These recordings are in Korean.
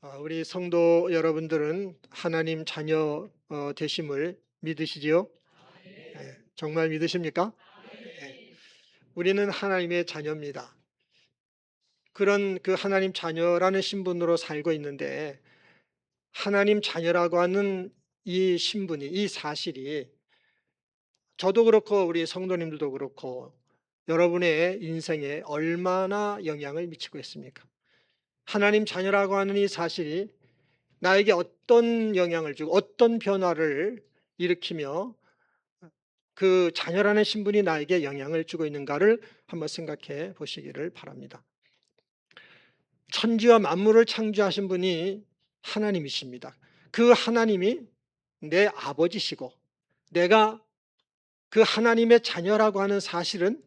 우리 성도 여러분들은 하나님 자녀 되심을 믿으시지요? 예, 정말 믿으십니까? 예, 우리는 하나님의 자녀입니다. 그런 그 하나님 자녀라는 신분으로 살고 있는데, 하나님 자녀라고 하는 이 신분이, 이 사실이 저도 그렇고 우리 성도님들도 그렇고 여러분의 인생에 얼마나 영향을 미치고 있습니까? 하나님 자녀라고 하는 이 사실이 나에게 어떤 영향을 주고 어떤 변화를 일으키며 그 자녀라는 신분이 나에게 영향을 주고 있는가를 한번 생각해 보시기를 바랍니다. 천지와 만물을 창조하신 분이 하나님이십니다. 그 하나님이 내 아버지시고 내가 그 하나님의 자녀라고 하는 사실은,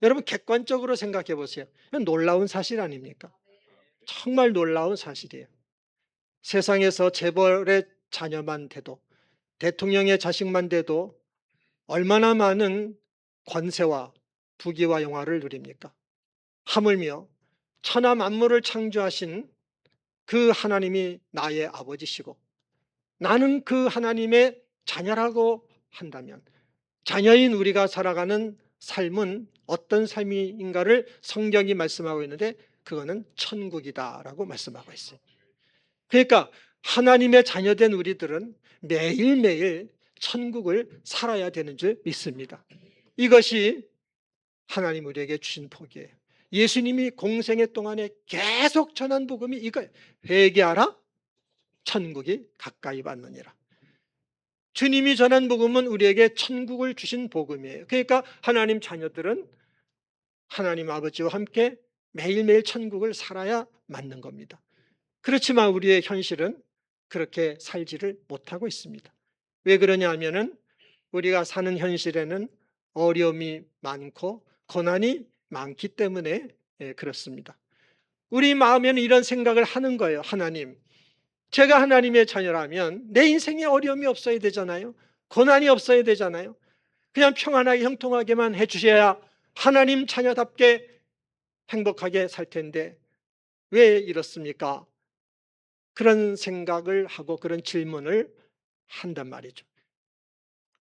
여러분 객관적으로 생각해 보세요. 놀라운 사실 아닙니까? 정말 놀라운 사실이에요. 세상에서 재벌의 자녀만 돼도, 대통령의 자식만 돼도 얼마나 많은 권세와 부귀와 영화를 누립니까? 하물며 천하 만물을 창조하신 그 하나님이 나의 아버지시고 나는 그 하나님의 자녀라고 한다면, 자녀인 우리가 살아가는 삶은 어떤 삶인가를 성경이 말씀하고 있는데, 그거는 천국이다라고 말씀하고 있어요. 그러니까 하나님의 자녀된 우리들은 매일매일 천국을 살아야 되는 줄 믿습니다. 이것이 하나님 우리에게 주신 복이에요. 예수님이 공생애 동안에 계속 전한 복음이 이거예요. 회개하라, 천국이 가까이 왔느니라. 주님이 전한 복음은 우리에게 천국을 주신 복음이에요. 그러니까 하나님 자녀들은 하나님 아버지와 함께 매일매일 천국을 살아야 맞는 겁니다. 그렇지만 우리의 현실은 그렇게 살지를 못하고 있습니다. 왜 그러냐 하면은 우리가 사는 현실에는 어려움이 많고 고난이 많기 때문에 그렇습니다. 우리 마음에는 이런 생각을 하는 거예요. 하나님, 제가 하나님의 자녀라면 내 인생에 어려움이 없어야 되잖아요. 고난이 없어야 되잖아요. 그냥 평안하게 형통하게만 해주셔야 하나님 자녀답게 행복하게 살 텐데 왜 이렇습니까? 그런 생각을 하고 그런 질문을 한단 말이죠.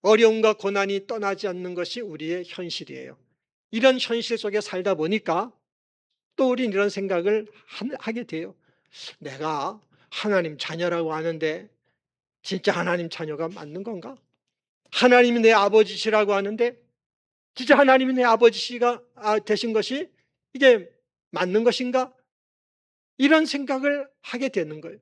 어려움과 고난이 떠나지 않는 것이 우리의 현실이에요. 이런 현실 속에 살다 보니까 또 우린 이런 생각을 하게 돼요. 내가 하나님 자녀라고 하는데 진짜 하나님 자녀가 맞는 건가? 하나님이 내 아버지시라고 하는데 진짜 하나님이 내 아버지가 되신 것이 이게 맞는 것인가? 이런 생각을 하게 되는 거예요.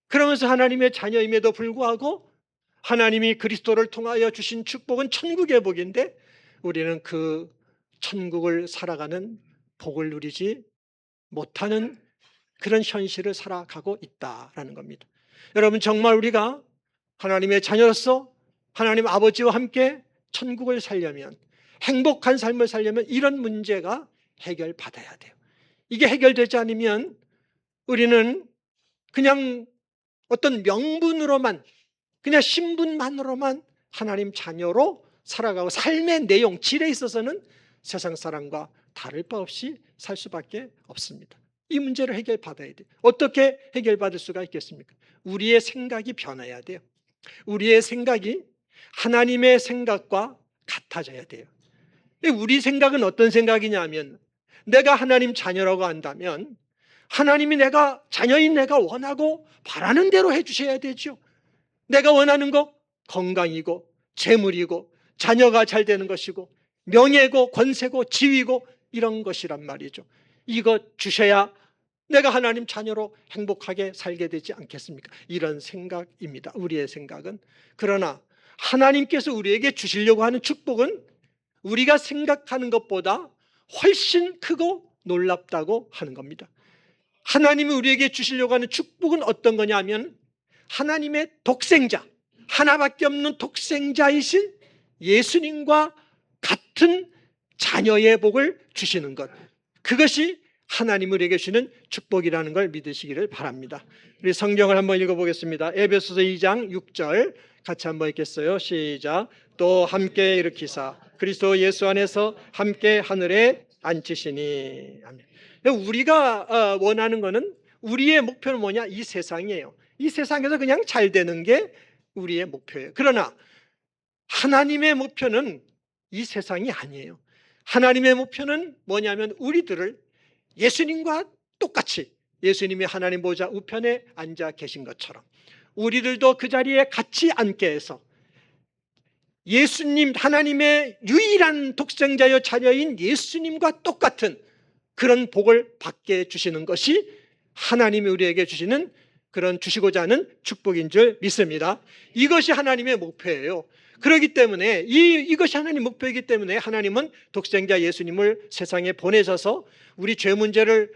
그러면서 하나님의 자녀임에도 불구하고 하나님이 그리스도를 통하여 주신 축복은 천국의 복인데 우리는 그 천국을 살아가는 복을 누리지 못하는 그런 현실을 살아가고 있다라는 겁니다. 여러분, 정말 우리가 하나님의 자녀로서 하나님 아버지와 함께 천국을 살려면, 행복한 삶을 살려면 이런 문제가 해결받아야 돼요. 이게 해결되지 않으면 우리는 그냥 어떤 명분으로만, 그냥 신분만으로만 하나님 자녀로 살아가고 삶의 내용, 질에 있어서는 세상 사람과 다를 바 없이 살 수밖에 없습니다. 이 문제를 해결받아야 돼요. 어떻게 해결받을 수가 있겠습니까? 우리의 생각이 변해야 돼요. 우리의 생각이 하나님의 생각과 같아져야 돼요. 우리 생각은 어떤 생각이냐면, 내가 하나님 자녀라고 한다면 하나님이 내가 자녀인 내가 원하고 바라는 대로 해주셔야 되죠. 내가 원하는 거 건강이고 재물이고 자녀가 잘 되는 것이고 명예고 권세고 지위고 이런 것이란 말이죠. 이거 주셔야 내가 하나님 자녀로 행복하게 살게 되지 않겠습니까? 이런 생각입니다. 우리의 생각은. 그러나 하나님께서 우리에게 주시려고 하는 축복은 우리가 생각하는 것보다 훨씬 크고 놀랍다고 하는 겁니다. 하나님이 우리에게 주시려고 하는 축복은 어떤 거냐면 하나님의 독생자, 하나밖에 없는 독생자이신 예수님과 같은 자녀의 복을 주시는 것, 그것이 하나님 우리에게 주시는 축복이라는 걸 믿으시기를 바랍니다. 우리 성경을 한번 읽어보겠습니다. 에베소서 2장 6절 같이 한번 읽겠어요. 시작. 또 함께 일으키사 그리스도 예수 안에서 함께 하늘에 앉히시니. 아멘. 우리가 원하는 것은 우리의 목표는 뭐냐? 이 세상이에요. 이 세상에서 그냥 잘 되는 게 우리의 목표예요. 그러나 하나님의 목표는 이 세상이 아니에요. 하나님의 목표는 뭐냐면 우리들을 예수님과 똑같이, 예수님이 하나님 보좌 우편에 앉아 계신 것처럼 우리들도 그 자리에 같이 앉게 해서 예수님, 하나님의 유일한 독생자여 자녀인 예수님과 똑같은 그런 복을 받게 해주시는 것이 하나님이 우리에게 주시는, 그런 주시고자 하는 축복인 줄 믿습니다. 이것이 하나님의 목표예요. 그렇기 때문에 이것이 하나님 목표이기 때문에 하나님은 독생자 예수님을 세상에 보내셔서 우리 죄 문제를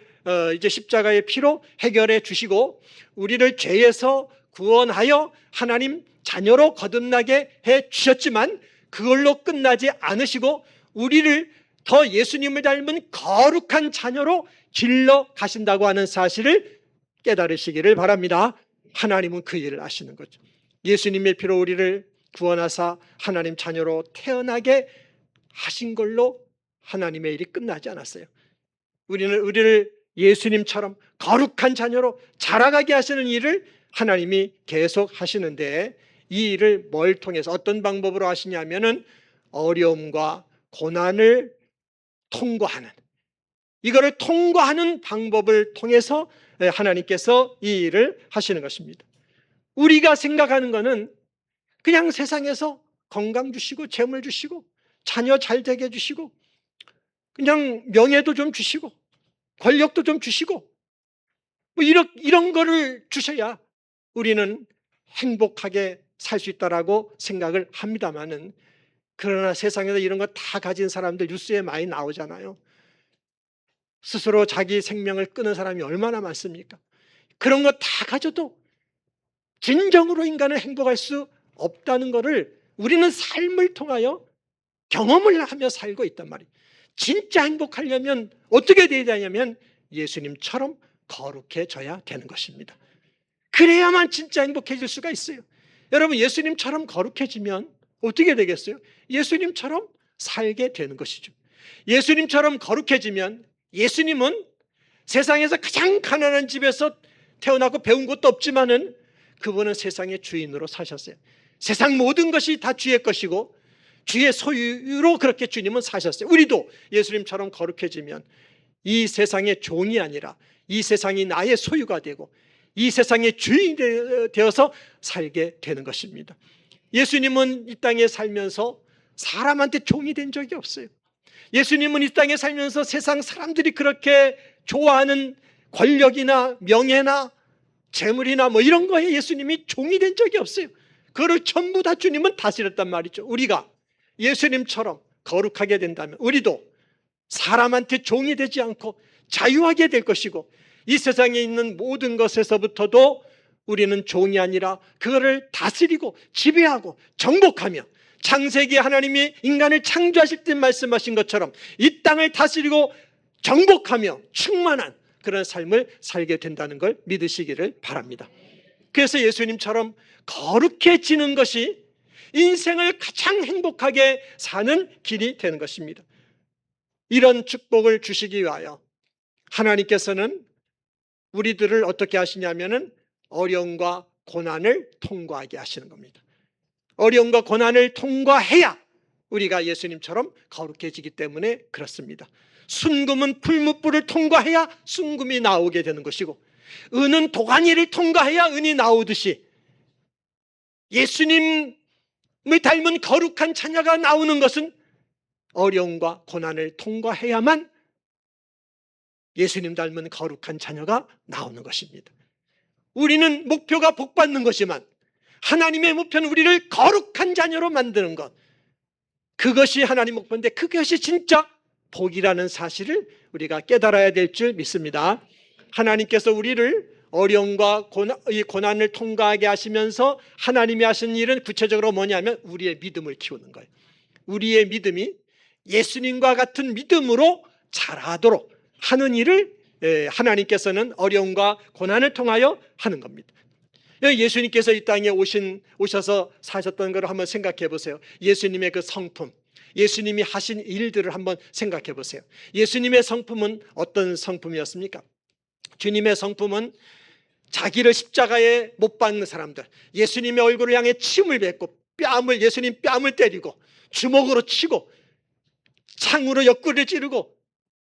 이제 십자가의 피로 해결해 주시고 우리를 죄에서 구원하여 하나님 자녀로 거듭나게 해 주셨지만 그걸로 끝나지 않으시고 우리를 더 예수님을 닮은 거룩한 자녀로 길러 가신다고 하는 사실을 깨달으시기를 바랍니다. 하나님은 그 일을 아시는 거죠. 예수님의 피로 우리를 구원하사 하나님 자녀로 태어나게 하신 걸로 하나님의 일이 끝나지 않았어요. 우리를 예수님처럼 거룩한 자녀로 자라가게 하시는 일을 하나님이 계속 하시는데 이 일을 뭘 통해서 어떤 방법으로 하시냐면은 어려움과 고난을 통과하는, 이거를 통과하는 방법을 통해서 하나님께서 이 일을 하시는 것입니다. 우리가 생각하는 것은 그냥 세상에서 건강 주시고 재물 주시고 자녀 잘 되게 해주시고 그냥 명예도 좀 주시고 권력도 좀 주시고 뭐 이런 거를 주셔야 우리는 행복하게 살 수 있다라고 생각을 합니다만은, 그러나 세상에서 이런 거 다 가진 사람들 뉴스에 많이 나오잖아요. 스스로 자기 생명을 끊은 사람이 얼마나 많습니까? 그런 거 다 가져도 진정으로 인간은 행복할 수 없다는 것을 우리는 삶을 통하여 경험을 하며 살고 있단 말이에요. 진짜 행복하려면 어떻게 돼야 되냐면 예수님처럼 거룩해져야 되는 것입니다. 그래야만 진짜 행복해질 수가 있어요. 여러분, 예수님처럼 거룩해지면 어떻게 되겠어요? 예수님처럼 살게 되는 것이죠. 예수님처럼 거룩해지면, 예수님은 세상에서 가장 가난한 집에서 태어나고 배운 것도 없지만은 그분은 세상의 주인으로 사셨어요. 세상 모든 것이 다 주의 것이고 주의 소유로 그렇게 주님은 사셨어요. 우리도 예수님처럼 거룩해지면 이 세상의 종이 아니라 이 세상이 나의 소유가 되고 이 세상의 주인이 되어서 살게 되는 것입니다. 예수님은 이 땅에 살면서 사람한테 종이 된 적이 없어요. 예수님은 이 땅에 살면서 세상 사람들이 그렇게 좋아하는 권력이나 명예나 재물이나 뭐 이런 거에 예수님이 종이 된 적이 없어요. 그거를 전부 다 주님은 다스렸단 말이죠. 우리가 예수님처럼 거룩하게 된다면 우리도 사람한테 종이 되지 않고 자유하게 될 것이고 이 세상에 있는 모든 것에서부터도 우리는 종이 아니라 그거를 다스리고 지배하고 정복하며 창세기 하나님이 인간을 창조하실 때 말씀하신 것처럼 이 땅을 다스리고 정복하며 충만한 그런 삶을 살게 된다는 걸 믿으시기를 바랍니다. 그래서 예수님처럼 거룩해지는 것이 인생을 가장 행복하게 사는 길이 되는 것입니다. 이런 축복을 주시기 위하여 하나님께서는 우리들을 어떻게 하시냐면은 어려움과 고난을 통과하게 하시는 겁니다. 어려움과 고난을 통과해야 우리가 예수님처럼 거룩해지기 때문에 그렇습니다. 순금은 풀무불을 통과해야 순금이 나오게 되는 것이고 은은 도가니를 통과해야 은이 나오듯이 예수님을 닮은 거룩한 자녀가 나오는 것은 어려움과 고난을 통과해야만 예수님 닮은 거룩한 자녀가 나오는 것입니다. 우리는 목표가 복받는 것이지만 하나님의 목표는 우리를 거룩한 자녀로 만드는 것, 그것이 하나님 목표인데 그것이 진짜 복이라는 사실을 우리가 깨달아야 될 줄 믿습니다. 하나님께서 우리를 어려움과 고난을 통과하게 하시면서 하나님이 하신 일은 구체적으로 뭐냐면 우리의 믿음을 키우는 거예요. 우리의 믿음이 예수님과 같은 믿음으로 자라도록 하는 일을 하나님께서는 어려움과 고난을 통하여 하는 겁니다. 예수님께서 이 땅에 오셔서 사셨던 것을 한번 생각해 보세요. 예수님의 그 성품, 예수님이 하신 일들을 한번 생각해 보세요. 예수님의 성품은 어떤 성품이었습니까? 주님의 성품은 자기를 십자가에 못 박는 사람들, 예수님의 얼굴을 향해 침을 뱉고 예수님 뺨을 때리고 주먹으로 치고 창으로 옆구리를 찌르고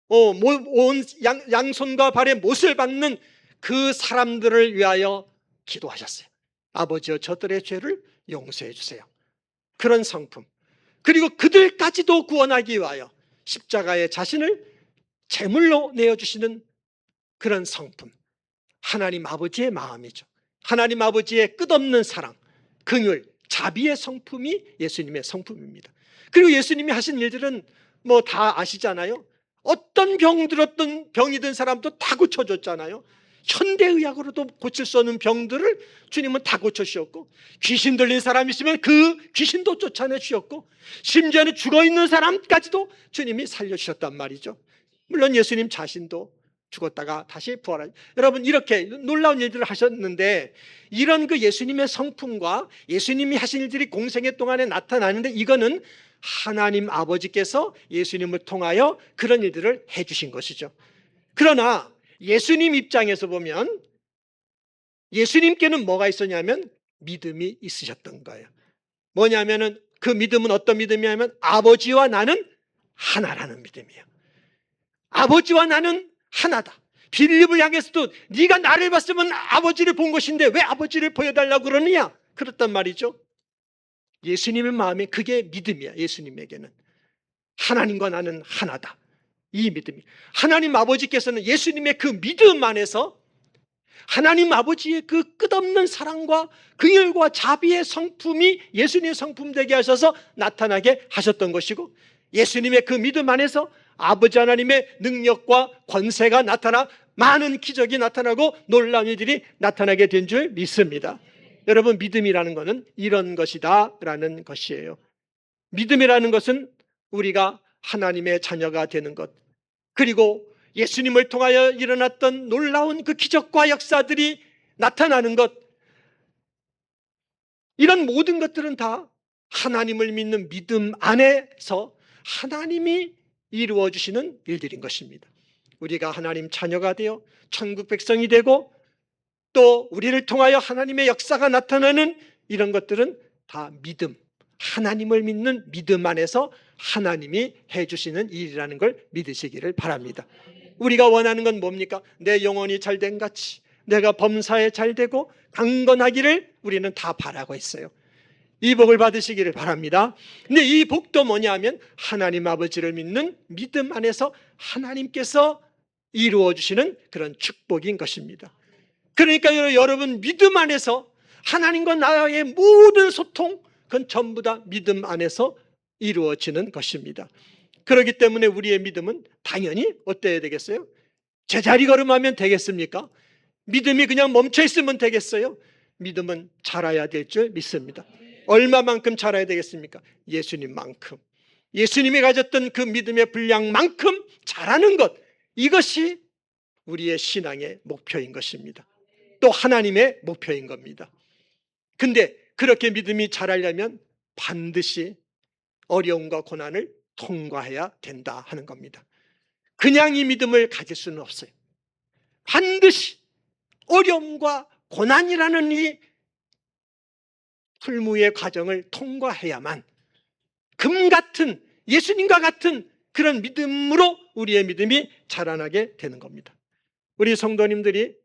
온 양손과 발에 못을 박는 그 사람들을 위하여 기도하셨어요. 아버지여 저들의 죄를 용서해 주세요. 그런 성품, 그리고 그들까지도 구원하기 위하여 십자가에 자신을 제물로 내어주시는 그런 성품, 하나님 아버지의 마음이죠. 하나님 아버지의 끝없는 사랑, 긍휼, 자비의 성품이 예수님의 성품입니다. 그리고 예수님이 하신 일들은 뭐 다 아시잖아요. 어떤 병이 든 사람도 다 고쳐줬잖아요. 현대의학으로도 고칠 수 없는 병들을 주님은 다 고쳐주셨고, 귀신 들린 사람이 있으면 그 귀신도 쫓아내주셨고, 심지어는 죽어있는 사람까지도 주님이 살려주셨단 말이죠. 물론 예수님 자신도 죽었다가 다시 부활하죠. 여러분, 이렇게 놀라운 일들을 하셨는데, 이런 그 예수님의 성품과 예수님이 하신 일들이 공생애 동안에 나타나는데, 이거는 하나님 아버지께서 예수님을 통하여 그런 일들을 해주신 것이죠. 그러나 예수님 입장에서 보면 예수님께는 뭐가 있었냐면 믿음이 있으셨던 거예요. 뭐냐면은 그 믿음은 어떤 믿음이냐면 아버지와 나는 하나라는 믿음이에요. 아버지와 나는 하나다. 빌립을 향해서도 네가 나를 봤으면 아버지를 본 것인데 왜 아버지를 보여달라고 그러느냐, 그랬단 말이죠. 예수님의 마음에 그게 믿음이야. 예수님에게는 하나님과 나는 하나다, 이 믿음이. 하나님 아버지께서는 예수님의 그 믿음 안에서 하나님 아버지의 그 끝없는 사랑과 긍휼과 자비의 성품이 예수님의 성품 되게 하셔서 나타나게 하셨던 것이고, 예수님의 그 믿음 안에서 아버지 하나님의 능력과 권세가 나타나 많은 기적이 나타나고 놀라운 일들이 나타나게 된 줄 믿습니다. 여러분, 믿음이라는 것은 이런 것이다 라는 것이에요. 믿음이라는 것은 우리가 하나님의 자녀가 되는 것, 그리고 예수님을 통하여 일어났던 놀라운 그 기적과 역사들이 나타나는 것, 이런 모든 것들은 다 하나님을 믿는 믿음 안에서 하나님이 이루어 주시는 일들인 것입니다. 우리가 하나님 자녀가 되어 천국 백성이 되고 또 우리를 통하여 하나님의 역사가 나타나는 이런 것들은 다 믿음, 하나님을 믿는 믿음 안에서 하나님이 해주시는 일이라는 걸 믿으시기를 바랍니다. 우리가 원하는 건 뭡니까? 내 영혼이 잘된 같이 내가 범사에 잘되고 강건하기를 우리는 다 바라고 있어요. 이 복을 받으시기를 바랍니다. 근데 이 복도 뭐냐면 하나님 아버지를 믿는 믿음 안에서 하나님께서 이루어 주시는 그런 축복인 것입니다. 그러니까 여러분, 믿음 안에서 하나님과 나의 모든 소통, 그건 전부 다 믿음 안에서 이루어지는 것입니다. 그렇기 때문에 우리의 믿음은 당연히 어때야 되겠어요? 제자리 걸음하면 되겠습니까? 믿음이 그냥 멈춰 있으면 되겠어요? 믿음은 자라야 될 줄 믿습니다. 얼마만큼 자라야 되겠습니까? 예수님만큼, 예수님이 가졌던 그 믿음의 분량만큼 자라는 것, 이것이 우리의 신앙의 목표인 것입니다. 또 하나님의 목표인 겁니다. 근데 그렇게 믿음이 자라려면 반드시 어려움과 고난을 통과해야 된다 하는 겁니다. 그냥 이 믿음을 가질 수는 없어요. 반드시 어려움과 고난이라는 이 풀무의 과정을 통과해야만 금 같은, 예수님과 같은 그런 믿음으로 우리의 믿음이 자라나게 되는 겁니다. 우리 성도님들이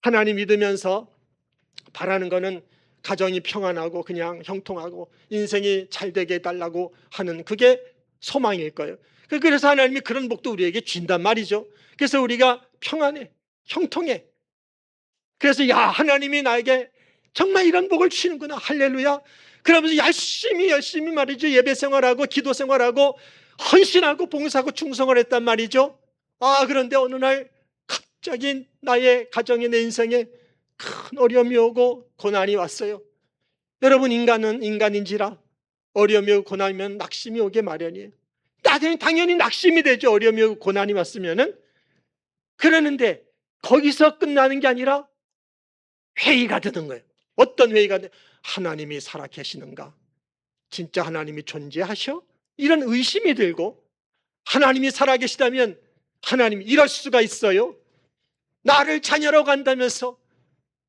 하나님 믿으면서 바라는 것은 가정이 평안하고 그냥 형통하고 인생이 잘되게 해달라고 하는 그게 소망일 거예요. 그래서 하나님이 그런 복도 우리에게 준단 말이죠. 그래서 우리가 평안해, 형통해. 그래서 야, 하나님이 나에게 정말 이런 복을 주시는구나, 할렐루야. 그러면서 열심히 말이죠, 예배 생활하고 기도 생활하고 헌신하고 봉사하고 충성을 했단 말이죠. 그런데 어느 날 갑자기 나의 가정에, 내 인생에 큰 어려움이 오고 고난이 왔어요. 여러분, 인간은 인간인지라 어려움이 오고 고난이면 낙심이 오게 마련이에요. 당연히 낙심이 되죠. 어려움이 오고 고난이 왔으면은. 그러는데 거기서 끝나는 게 아니라 회의가 드는 거예요. 어떤 회의가 돼? 하나님이 살아계시는가? 진짜 하나님이 존재하셔? 이런 의심이 들고, 하나님이 살아계시다면 하나님이 이럴 수가 있어요? 나를 자녀라고 한다면서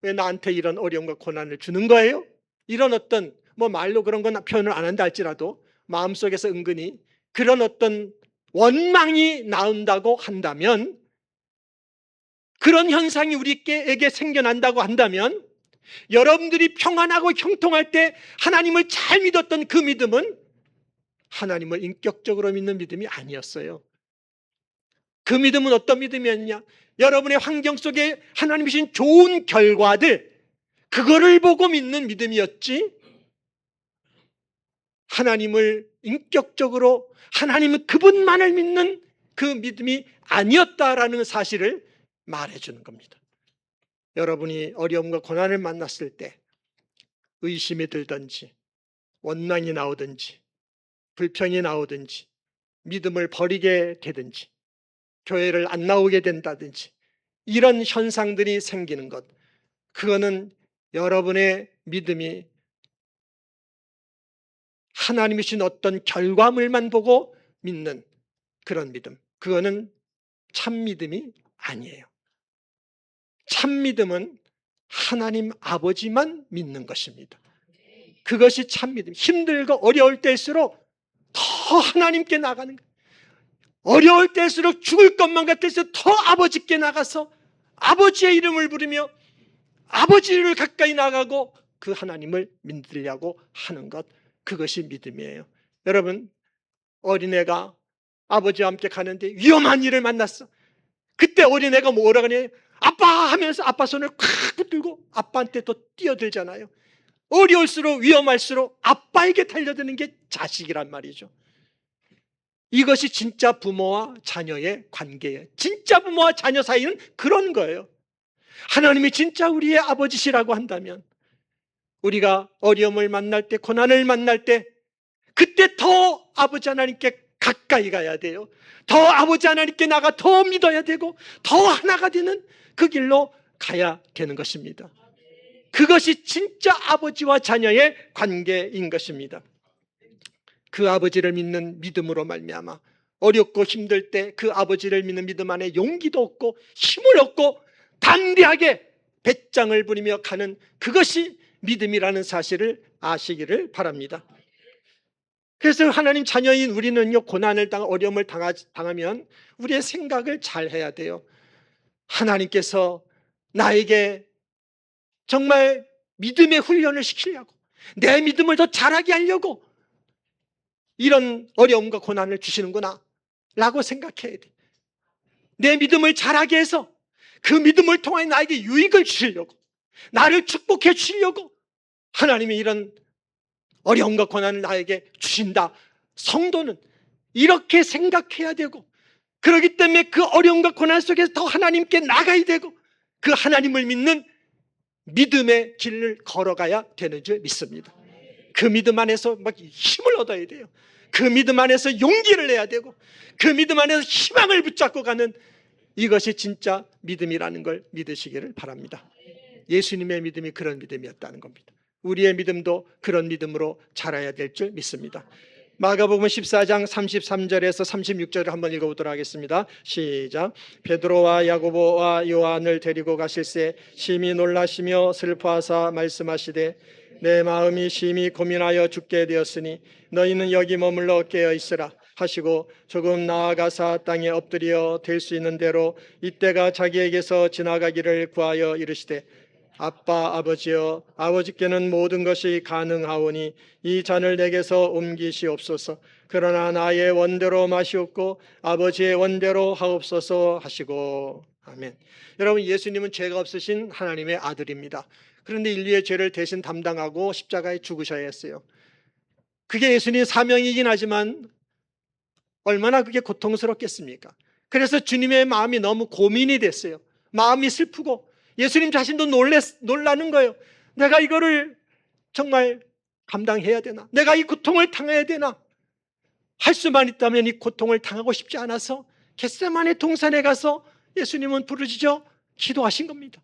왜 나한테 이런 어려움과 고난을 주는 거예요? 이런 어떤 말로 그런 건 표현을 안 한다 할지라도 마음속에서 은근히 그런 어떤 원망이 나온다고 한다면, 그런 현상이 우리에게 생겨난다고 한다면, 여러분들이 평안하고 형통할 때 하나님을 잘 믿었던 그 믿음은 하나님을 인격적으로 믿는 믿음이 아니었어요. 그 믿음은 어떤 믿음이었냐? 여러분의 환경 속에 하나님이 주신 좋은 결과들, 그거를 보고 믿는 믿음이었지, 하나님을 인격적으로 하나님은 그분만을 믿는 그 믿음이 아니었다라는 사실을 말해주는 겁니다. 여러분이 어려움과 고난을 만났을 때 의심이 들든지 원망이 나오든지 불평이 나오든지 믿음을 버리게 되든지 교회를 안 나오게 된다든지 이런 현상들이 생기는 것, 그거는 여러분의 믿음이 하나님이 주신 어떤 결과물만 보고 믿는 그런 믿음, 그거는 참 믿음이 아니에요. 참 믿음은 하나님 아버지만 믿는 것입니다. 그것이 참 믿음. 힘들고 어려울 때일수록 더 하나님께 나가는 거예요. 어려울 때일수록 죽을 것만 같아서 더 아버지께 나가서 아버지의 이름을 부르며 아버지를 가까이 나가고 그 하나님을 믿으려고 하는 것, 그것이 믿음이에요. 여러분, 어린애가 아버지와 함께 가는데 위험한 일을 만났어. 그때 어린애가 뭐라 그러냐? 아빠 하면서 아빠 손을 콱 붙들고 아빠한테 더 뛰어들잖아요. 어려울수록 위험할수록 아빠에게 달려드는 게 자식이란 말이죠. 이것이 진짜 부모와 자녀의 관계예요. 진짜 부모와 자녀 사이는 그런 거예요. 하나님이 진짜 우리의 아버지시라고 한다면 우리가 어려움을 만날 때, 고난을 만날 때, 그때 더 아버지 하나님께 가까이 가야 돼요. 더 아버지 하나님께 나가 더 믿어야 되고 더 하나가 되는 그 길로 가야 되는 것입니다. 그것이 진짜 아버지와 자녀의 관계인 것입니다. 그 아버지를 믿는 믿음으로 말미암아 어렵고 힘들 때 그 아버지를 믿는 믿음 안에 용기도 얻고 힘을 얻고 담대하게 배짱을 부리며 가는, 그것이 믿음이라는 사실을 아시기를 바랍니다. 그래서 하나님 자녀인 우리는요, 고난을 어려움을 당하면 우리의 생각을 잘 해야 돼요. 하나님께서 나에게 정말 믿음의 훈련을 시키려고, 내 믿음을 더 잘하게 하려고 이런 어려움과 고난을 주시는구나 라고 생각해야 돼. 내 믿음을 잘하게 해서 그 믿음을 통해 나에게 유익을 주시려고, 나를 축복해 주시려고 하나님이 이런 어려움과 고난을 나에게 주신다. 성도는 이렇게 생각해야 되고, 그렇기 때문에 그 어려움과 고난 속에서 더 하나님께 나가야 되고 그 하나님을 믿는 믿음의 길을 걸어가야 되는 줄 믿습니다. 그 믿음 안에서 막 힘을 얻어야 돼요. 그 믿음 안에서 용기를 내야 되고 그 믿음 안에서 희망을 붙잡고 가는, 이것이 진짜 믿음이라는 걸 믿으시기를 바랍니다. 예수님의 믿음이 그런 믿음이었다는 겁니다. 우리의 믿음도 그런 믿음으로 자라야 될 줄 믿습니다. 마가복음 14장 33절에서 36절을 한번 읽어보도록 하겠습니다. 시작. 베드로와 야고보와 요한을 데리고 가실새 심히 놀라시며 슬퍼하사 말씀하시되 내 마음이 심히 고민하여 죽게 되었으니 너희는 여기 머물러 깨어 있으라 하시고 조금 나아가사 땅에 엎드려 될 수 있는 대로 이때가 자기에게서 지나가기를 구하여 이르시되 아빠 아버지여, 아버지께는 모든 것이 가능하오니 이 잔을 내게서 옮기시옵소서. 그러나 나의 원대로 마시옵고 아버지의 원대로 하옵소서 하시고. 아멘. 여러분, 예수님은 죄가 없으신 하나님의 아들입니다. 그런데 인류의 죄를 대신 담당하고 십자가에 죽으셔야 했어요. 그게 예수님의 사명이긴 하지만 얼마나 그게 고통스럽겠습니까? 그래서 주님의 마음이 너무 고민이 됐어요. 마음이 슬프고 예수님 자신도 놀라는 거예요. 내가 이거를 정말 감당해야 되나? 내가 이 고통을 당해야 되나? 할 수만 있다면 이 고통을 당하고 싶지 않아서 겟세마네 동산에 가서 예수님은 부르짖어 기도하신 겁니다.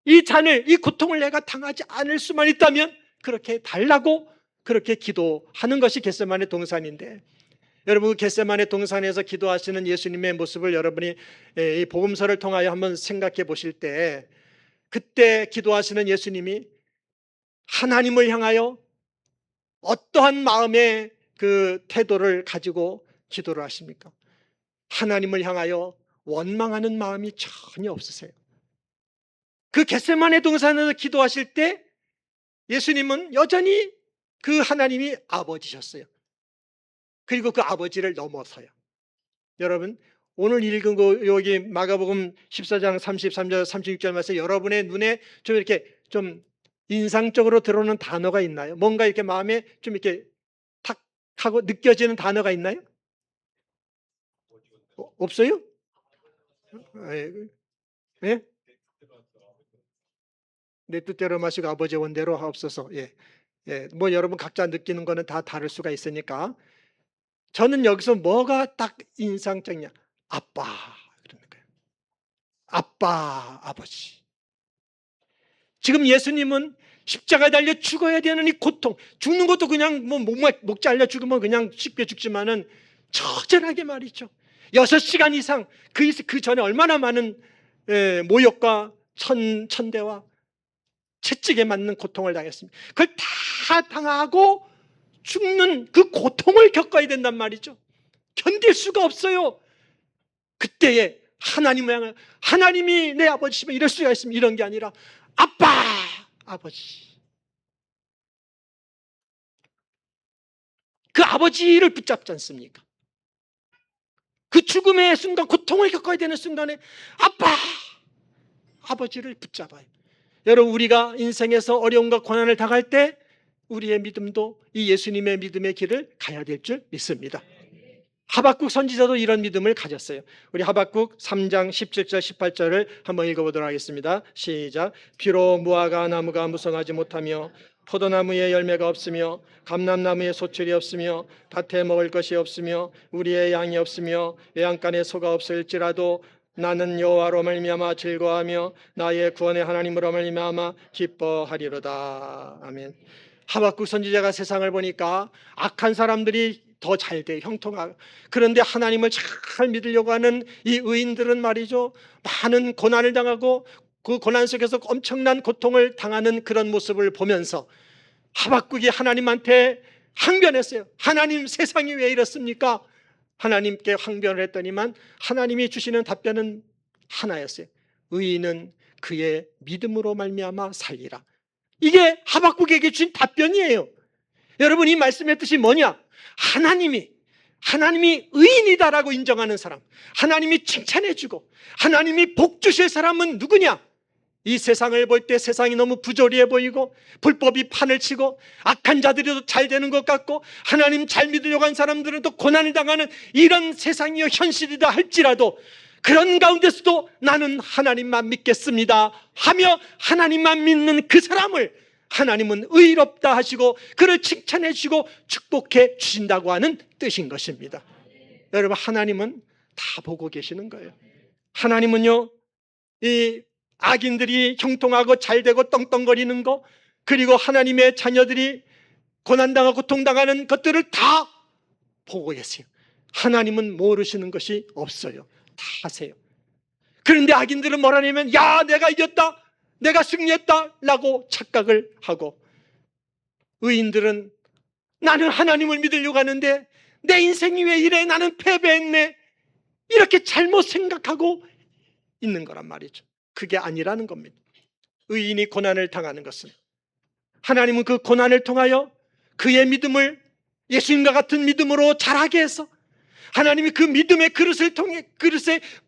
이 잔을, 이 고통을 내가 당하지 않을 수만 있다면 그렇게 달라고 그렇게 기도하는 것이 겟세마네 동산인데, 여러분 겟세마네 동산에서 기도하시는 예수님의 모습을 여러분이 이 복음서를 통하여 한번 생각해 보실 때, 그때 기도하시는 예수님이 하나님을 향하여 어떠한 마음의 그 태도를 가지고 기도를 하십니까? 하나님을 향하여 원망하는 마음이 전혀 없으세요. 그 겟세마네 동산에서 기도하실 때 예수님은 여전히 그 하나님이 아버지셨어요. 그리고 그 아버지를 넘어서요. 여러분 오늘 읽은 거 여기 마가복음 14장 33절 36절 말씀 여러분의 눈에 좀 이렇게 좀 인상적으로 들어오는 단어가 있나요? 뭔가 이렇게 마음에 좀 이렇게 탁 하고 느껴지는 단어가 있나요? 없어요? 예? 내 뜻대로 마시고 아버지 원대로 하옵소서. 예. 예. 뭐 여러분 각자 느끼는 거는 다 다를 수가 있으니까 저는 여기서 뭐가 딱 인상적이냐? 아빠 그러는 거예요. 아빠, 아버지. 지금 예수님은 십자가에 달려 죽어야 되는 이 고통, 죽는 것도 그냥 뭐 목 잘려 죽으면 그냥 쉽게 죽지만은 처절하게 말이죠. 6시간 이상 그 전에 얼마나 많은 모욕과 천대와 채찍에 맞는 고통을 당했습니다. 그걸 다 당하고 죽는 그 고통을 겪어야 된단 말이죠. 견딜 수가 없어요. 그때에 하나님을 향해 하나님이 내 아버지시면 이럴 수가 있으면 이런 게 아니라 아빠, 아버지. 그 아버지를 붙잡지 않습니까? 그 죽음의 순간, 고통을 겪어야 되는 순간에 아빠, 아버지를 붙잡아요. 여러분 우리가 인생에서 어려움과 고난을 당할 때 우리의 믿음도 이 예수님의 믿음의 길을 가야 될 줄 믿습니다. 하박국 선지자도 이런 믿음을 가졌어요. 우리 하박국 3장 17절 18절을 한번 읽어보도록 하겠습니다. 시작. 비록 무화과 나무가 무성하지 못하며 포도나무에 열매가 없으며 감람나무에 소출이 없으며 밭에 먹을 것이 없으며 우리의 양이 없으며 외양간에 소가 없을지라도 나는 여호와로 말미암아 즐거워하며 나의 구원의 하나님으로 말미암아 기뻐하리로다. 아멘. 하박국 선지자가 세상을 보니까 악한 사람들이 더 잘 돼, 형통하고. 그런데 하나님을 잘 믿으려고 하는 이 의인들은 말이죠, 많은 고난을 당하고 그 고난 속에서 엄청난 고통을 당하는 그런 모습을 보면서 하박국이 하나님한테 항변했어요. 하나님, 세상이 왜 이렇습니까? 하나님께 항변을 했더니만 하나님이 주시는 답변은 하나였어요. 의인은 그의 믿음으로 말미암아 살리라. 이게 하박국에게 주신 답변이에요. 여러분 이 말씀의 뜻이 뭐냐? 하나님이 의인이다라고 인정하는 사람, 하나님이 칭찬해주고 하나님이 복 주실 사람은 누구냐? 이 세상을 볼 때 세상이 너무 부조리해 보이고 불법이 판을 치고 악한 자들이 더 잘 되는 것 같고 하나님 잘 믿으려고 한 사람들은 또 고난을 당하는 이런 세상이 현실이다 할지라도 그런 가운데서도 나는 하나님만 믿겠습니다 하며 하나님만 믿는 그 사람을 하나님은 의롭다 하시고 그를 칭찬해 주시고 축복해 주신다고 하는 뜻인 것입니다. 여러분 하나님은 다 보고 계시는 거예요. 하나님은요 이 악인들이 형통하고 잘되고 떵떵거리는 거, 그리고 하나님의 자녀들이 고난당하고 고통당하는 것들을 다 보고 계세요. 하나님은 모르시는 것이 없어요. 다 아세요. 그런데 악인들은 뭐라냐면 야 내가 이겼다, 내가 승리했다 라고 착각을 하고, 의인들은 나는 하나님을 믿으려고 하는데 내 인생이 왜 이래, 나는 패배했네, 이렇게 잘못 생각하고 있는 거란 말이죠. 그게 아니라는 겁니다. 의인이 고난을 당하는 것은 하나님은 그 고난을 통하여 그의 믿음을 예수님과 같은 믿음으로 자라게 해서 하나님이 그 믿음의 그릇에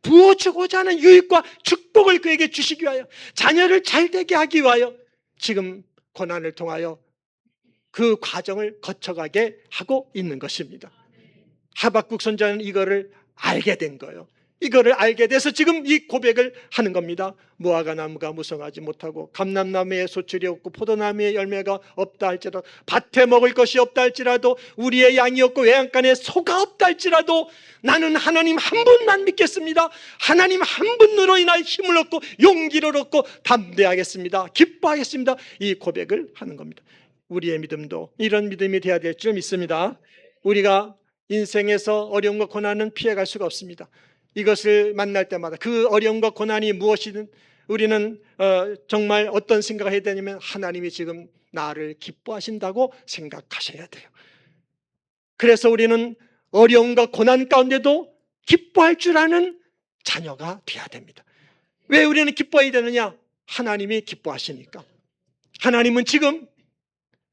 부어주고자 하는 유익과 축복을 그에게 주시기 위하여 자녀를 잘되게 하기 위하여 지금 고난을 통하여 그 과정을 거쳐가게 하고 있는 것입니다. 하박국 선지자는 이거를 알게 된 거예요. 이거를 알게 돼서 지금 이 고백을 하는 겁니다. 무화과 나무가 무성하지 못하고 감람나무에 소출이 없고 포도나무에 열매가 없다 할지라도 밭에 먹을 것이 없다 할지라도 우리의 양이 없고 외양간에 소가 없다 할지라도 나는 하나님 한 분만 믿겠습니다. 하나님 한 분으로 인하여 힘을 얻고 용기를 얻고 담대하겠습니다. 기뻐하겠습니다. 이 고백을 하는 겁니다. 우리의 믿음도 이런 믿음이 되어야 될 줄 믿습니다. 우리가 인생에서 어려움과 고난은 피해갈 수가 없습니다. 이것을 만날 때마다 그 어려움과 고난이 무엇이든 우리는 정말 어떤 생각을 해야 되냐면 하나님이 지금 나를 기뻐하신다고 생각하셔야 돼요. 그래서 우리는 어려움과 고난 가운데도 기뻐할 줄 아는 자녀가 되어야 됩니다. 왜 우리는 기뻐해야 되느냐? 하나님이 기뻐하시니까. 하나님은 지금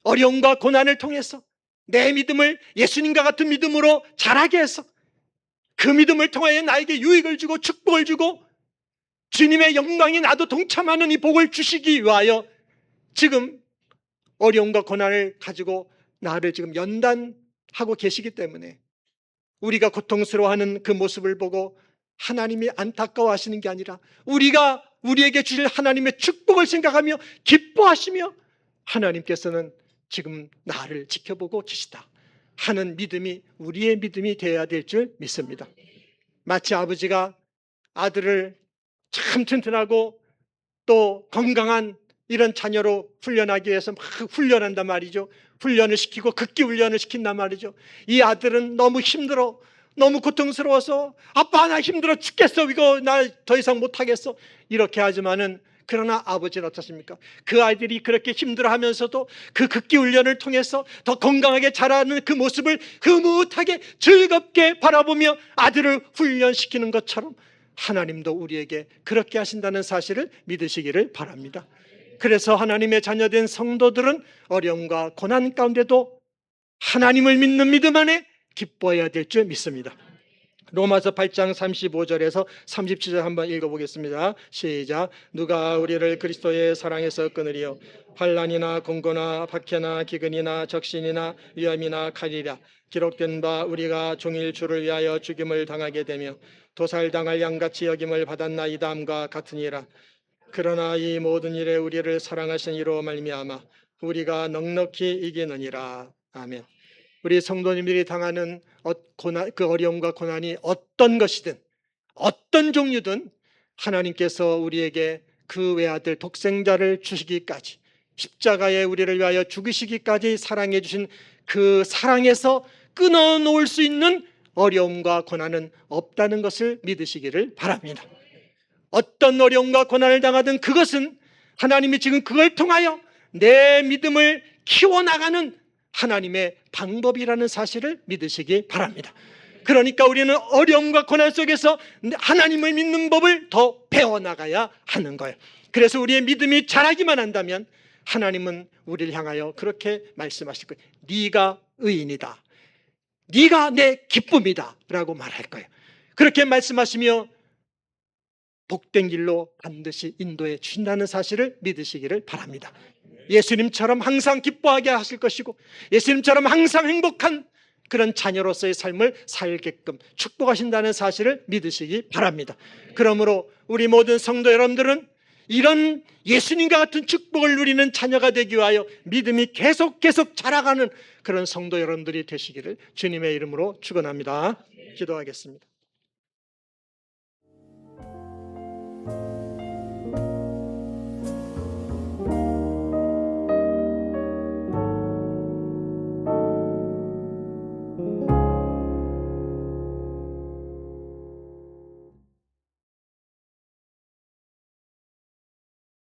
어려움과 고난을 통해서 내 믿음을 예수님과 같은 믿음으로 자라게 해서 그 믿음을 통하여 나에게 유익을 주고 축복을 주고 주님의 영광이 나도 동참하는 이 복을 주시기 위하여 지금 어려움과 고난을 가지고 나를 지금 연단하고 계시기 때문에 우리가 고통스러워하는 그 모습을 보고 하나님이 안타까워하시는 게 아니라 우리가 우리에게 주실 하나님의 축복을 생각하며 기뻐하시며 하나님께서는 지금 나를 지켜보고 계시다 하는 믿음이 우리의 믿음이 되어야 될 줄 믿습니다. 마치 아버지가 아들을 참 튼튼하고 또 건강한 이런 자녀로 훈련하기 위해서 막 훈련한단 말이죠. 훈련을 시키고 극기 훈련을 시킨단 말이죠. 이 아들은 너무 힘들어, 너무 고통스러워서 아빠 나 힘들어 죽겠어, 이거 나 더 이상 못하겠어 이렇게 하지만은 그러나 아버지는 어떻습니까? 그 아이들이 그렇게 힘들어하면서도 그 극기 훈련을 통해서 더 건강하게 자라는 그 모습을 흐뭇하게 즐겁게 바라보며 아들을 훈련시키는 것처럼 하나님도 우리에게 그렇게 하신다는 사실을 믿으시기를 바랍니다. 그래서 하나님의 자녀된 성도들은 어려움과 고난 가운데도 하나님을 믿는 믿음 안에 기뻐해야 될 줄 믿습니다. 로마서 8장 35절에서 37절 한번 읽어보겠습니다. 시작. 누가 우리를 그리스도의 사랑에서 끊으리요? 환난이나 공고나 박해나 기근이나 적신이나 위험이나 칼이라. 기록된 바 우리가 종일 주를 위하여 죽임을 당하게 되며 도살당할 양같이 여김을 받았나이다 함과 같으니라. 그러나 이 모든 일에 우리를 사랑하신 이로 말미암아 우리가 넉넉히 이기느니라. 아멘. 우리 성도님들이 당하는 그 어려움과 고난이 어떤 것이든 어떤 종류든 하나님께서 우리에게 그 외아들 독생자를 주시기까지 십자가에 우리를 위하여 죽으시기까지 사랑해 주신 그 사랑에서 끊어놓을 수 있는 어려움과 고난은 없다는 것을 믿으시기를 바랍니다. 어떤 어려움과 고난을 당하든 그것은 하나님이 지금 그걸 통하여 내 믿음을 키워나가는 하나님의 방법이라는 사실을 믿으시기 바랍니다. 그러니까 우리는 어려움과 고난 속에서 하나님을 믿는 법을 더 배워나가야 하는 거예요. 그래서 우리의 믿음이 자라기만 한다면 하나님은 우리를 향하여 그렇게 말씀하실 거예요. 네가 의인이다, 네가 내 기쁨이다 라고 말할 거예요. 그렇게 말씀하시며 복된 길로 반드시 인도해 주신다는 사실을 믿으시기를 바랍니다. 예수님처럼 항상 기뻐하게 하실 것이고 예수님처럼 항상 행복한 그런 자녀로서의 삶을 살게끔 축복하신다는 사실을 믿으시기 바랍니다. 그러므로 우리 모든 성도 여러분들은 이런 예수님과 같은 축복을 누리는 자녀가 되기 위하여 믿음이 계속 자라가는 그런 성도 여러분들이 되시기를 주님의 이름으로 축원합니다. 기도하겠습니다.